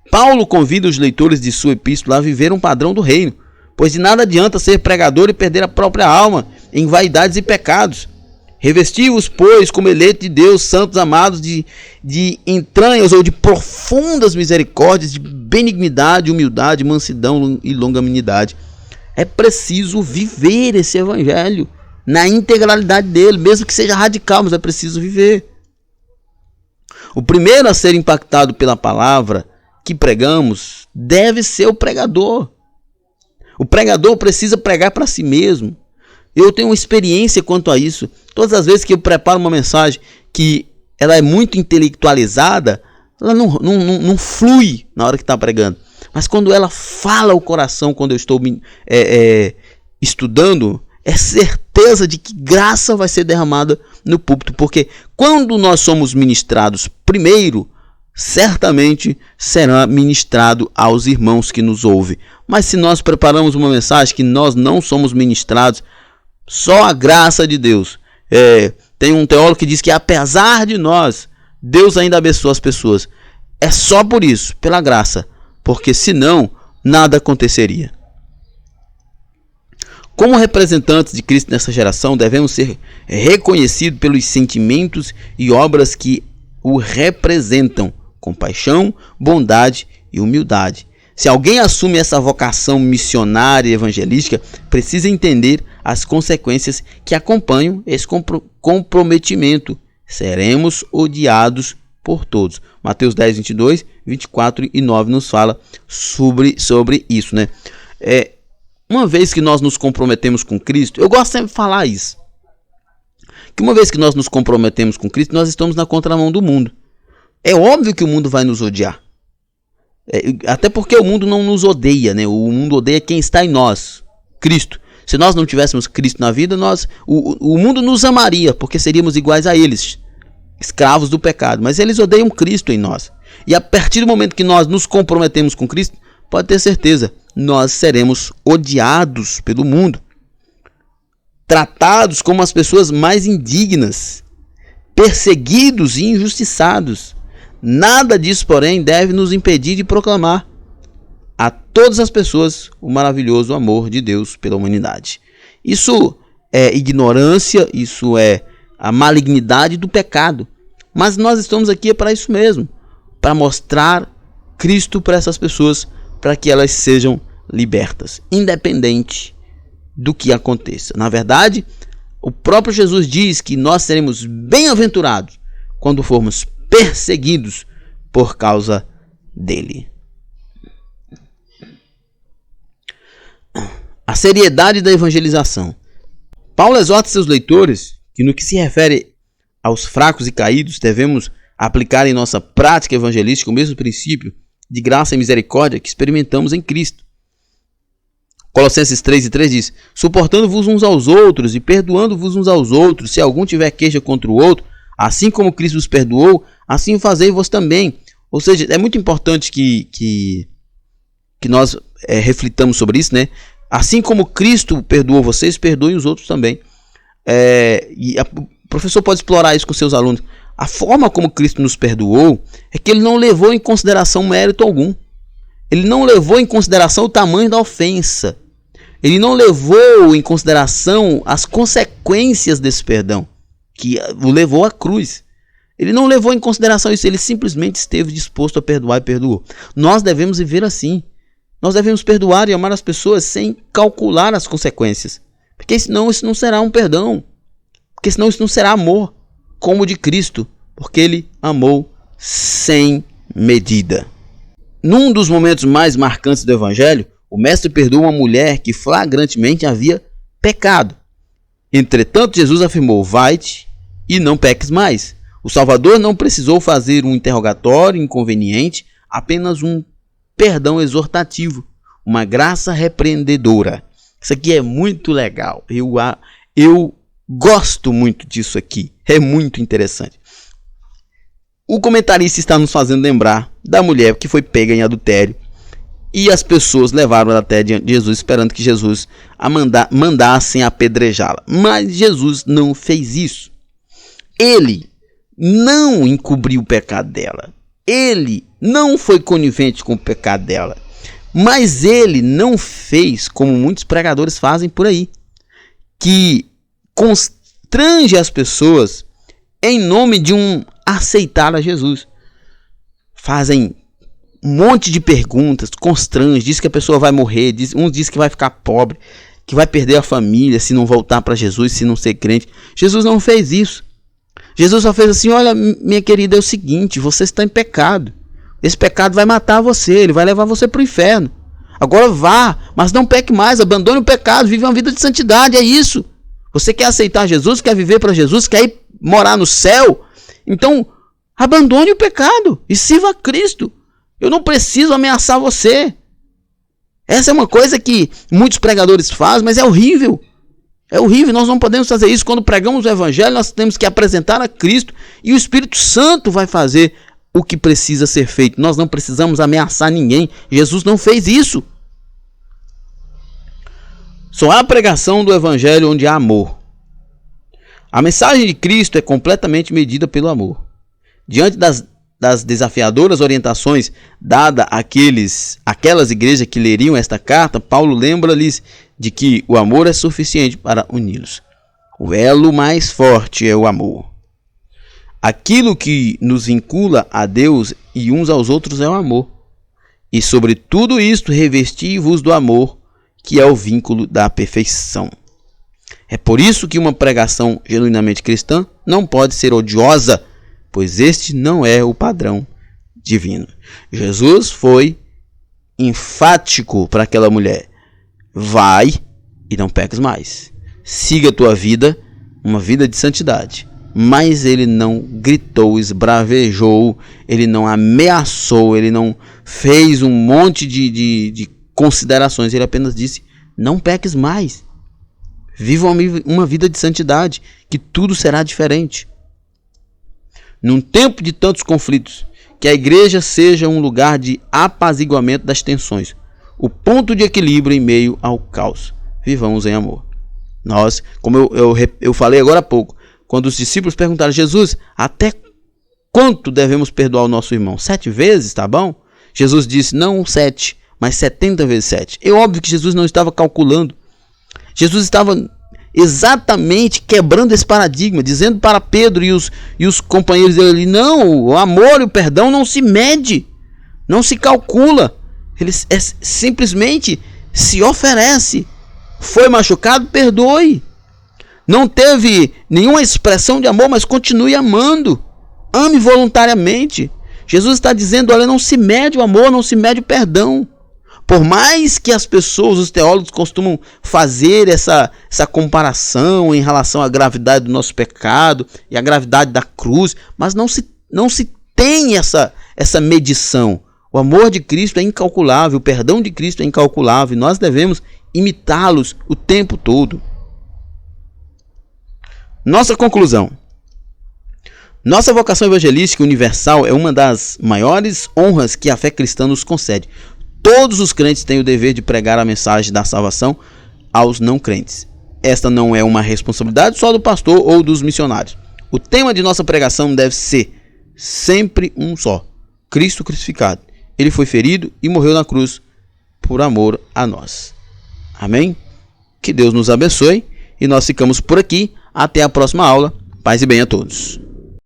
Paulo convida os leitores de sua epístola a viver um padrão do reino, pois de nada adianta ser pregador e perder a própria alma em vaidades e pecados. Revesti-vos, pois, como eleitos de Deus, santos amados, de entranhas ou de profundas misericórdias, de benignidade, humildade, mansidão e longanimidade. É preciso viver esse evangelho na integralidade dele, mesmo que seja radical, mas é preciso viver. O primeiro a ser impactado pela palavra que pregamos deve ser o pregador. O pregador precisa pregar para si mesmo. Eu tenho uma experiência quanto a isso. Todas as vezes que eu preparo uma mensagem que ela é muito intelectualizada, ela não flui na hora que está pregando. Mas quando ela fala o coração, quando eu estou estudando, é certeza de que graça vai ser derramada no púlpito. Porque quando nós somos ministrados primeiro, certamente será ministrado aos irmãos que nos ouvem. Mas se nós preparamos uma mensagem que nós não somos ministrados, só a graça de Deus. Tem um teólogo que diz que apesar de nós, Deus ainda abençoa as pessoas. É só por isso, pela graça. Porque senão, nada aconteceria. Como representantes de Cristo nessa geração, devemos ser reconhecidos pelos sentimentos e obras que o representam. Compaixão, bondade e humildade. Se alguém assume essa vocação missionária e evangelística, precisa entender as consequências que acompanham esse comprometimento. Seremos odiados por todos. Mateus 10, 22, 24 e 9 nos fala sobre isso, né? Uma vez que nós nos comprometemos com Cristo, eu gosto sempre de falar isso, que uma vez que nós nos comprometemos com Cristo, nós estamos na contramão do mundo. É óbvio que o mundo vai nos odiar. Até porque o mundo não nos odeia, né? O mundo odeia quem está em nós, Cristo. Se nós não tivéssemos Cristo na vida, o mundo nos amaria, porque seríamos iguais a eles, escravos do pecado. Mas eles odeiam Cristo em nós. E a partir do momento que nós nos comprometemos com Cristo, pode ter certeza, nós seremos odiados pelo mundo, tratados como as pessoas mais indignas, perseguidos e injustiçados. Nada disso, porém, deve nos impedir de proclamar a todas as pessoas o maravilhoso amor de Deus pela humanidade. Isso é ignorância, isso é a malignidade do pecado. Mas nós estamos aqui para isso mesmo, para mostrar Cristo para essas pessoas, para que elas sejam libertas, independente do que aconteça. Na verdade, o próprio Jesus diz que nós seremos bem-aventurados quando formos perseguidos por causa dele. A seriedade da evangelização. Paulo exorta seus leitores que, no que se refere aos fracos e caídos, devemos aplicar em nossa prática evangelística o mesmo princípio de graça e misericórdia que experimentamos em Cristo. Colossenses 3:3 diz: suportando-vos uns aos outros e perdoando-vos uns aos outros, se algum tiver queixa contra o outro, assim como Cristo os perdoou, assim fazei vós também. Ou seja, é muito importante que nós reflitamos sobre isso, né? Assim como Cristo perdoou vocês, perdoem os outros também. O professor pode explorar isso com seus alunos. A forma como Cristo nos perdoou é que ele não levou em consideração mérito algum. Ele não levou em consideração o tamanho da ofensa. Ele não levou em consideração as consequências desse perdão, que o levou à cruz. Ele não levou em consideração isso, ele simplesmente esteve disposto a perdoar e perdoou. Nós devemos viver assim. Nós devemos perdoar e amar as pessoas sem calcular as consequências. Porque senão isso não será um perdão. Porque senão isso não será amor, como o de Cristo. Porque ele amou sem medida. Num dos momentos mais marcantes do Evangelho, o mestre perdoa uma mulher que flagrantemente havia pecado. Entretanto, Jesus afirmou: vai-te e não peques mais. O Salvador não precisou fazer um interrogatório inconveniente, apenas um perdão exortativo, uma graça repreendedora. Isso aqui é muito legal. Eu gosto muito disso aqui. É muito interessante. O comentarista está nos fazendo lembrar da mulher que foi pega em adultério e as pessoas levaram ela até diante de Jesus, esperando que Jesus a mandassem apedrejá-la. Mas Jesus não fez isso. Ele não encobriu o pecado dela. Ele não foi conivente com o pecado dela. Mas ele não fez como muitos pregadores fazem por aí, que constrange as pessoas em nome de um aceitar a Jesus. Fazem um monte de perguntas, constrange, diz que a pessoa vai morrer, uns diz que vai ficar pobre, que vai perder a família se não voltar para Jesus, se não ser crente. Jesus não fez isso. Jesus só fez assim: olha, minha querida, é o seguinte, você está em pecado. Esse pecado vai matar você, ele vai levar você para o inferno. Agora vá, mas não peque mais, abandone o pecado, vive uma vida de santidade, é isso. Você quer aceitar Jesus, quer viver para Jesus, quer ir morar no céu? Então, abandone o pecado e sirva a Cristo. Eu não preciso ameaçar você. Essa é uma coisa que muitos pregadores fazem, mas é horrível. É horrível, nós não podemos fazer isso. Quando pregamos o Evangelho, nós temos que apresentar a Cristo e o Espírito Santo vai fazer o que precisa ser feito. Nós não precisamos ameaçar ninguém. Jesus não fez isso. Só há pregação do Evangelho onde há amor. A mensagem de Cristo é completamente medida pelo amor. Diante das desafiadoras orientações dadas àquelas igrejas que leriam esta carta, Paulo lembra-lhes de que o amor é suficiente para uni-los. O elo mais forte é o amor. Aquilo que nos vincula a Deus e uns aos outros é o amor. E sobre tudo isto revesti-vos do amor, que é o vínculo da perfeição. É por isso que uma pregação genuinamente cristã não pode ser odiosa, pois este não é o padrão divino. Jesus foi enfático para aquela mulher: vai e não peques mais. Siga a tua vida, uma vida de santidade. Mas ele não gritou, esbravejou, ele não ameaçou, ele não fez um monte de considerações. Ele apenas disse: não peques mais. Viva uma vida de santidade, que tudo será diferente. Num tempo de tantos conflitos, que a igreja seja um lugar de apaziguamento das tensões, o ponto de equilíbrio em meio ao caos. Vivamos em amor. Nós, como eu falei agora há pouco, quando os discípulos perguntaram: Jesus, até quanto devemos perdoar o nosso irmão? 7 vezes, tá bom? Jesus disse: não 7, mas 70 vezes 7. É óbvio que Jesus não estava calculando. Jesus estava exatamente quebrando esse paradigma, dizendo para Pedro e os companheiros dele: não, o amor e o perdão não se mede, não se calcula. Ele simplesmente se oferece. Foi machucado, perdoe. Não teve nenhuma expressão de amor, mas continue amando. Ame voluntariamente. Jesus está dizendo: olha, não se mede o amor, não se mede o perdão. Por mais que as pessoas, os teólogos, costumam fazer essa comparação em relação à gravidade do nosso pecado e à gravidade da cruz, mas não se tem essa medição. O amor de Cristo é incalculável, o perdão de Cristo é incalculável, e nós devemos imitá-los o tempo todo. Nossa conclusão. Nossa vocação evangelística universal é uma das maiores honras que a fé cristã nos concede. Todos os crentes têm o dever de pregar a mensagem da salvação aos não crentes. Esta não é uma responsabilidade só do pastor ou dos missionários. O tema de nossa pregação deve ser sempre um só: Cristo crucificado. Ele foi ferido e morreu na cruz por amor a nós. Amém? Que Deus nos abençoe e nós ficamos por aqui. Até a próxima aula. Paz e bem a todos.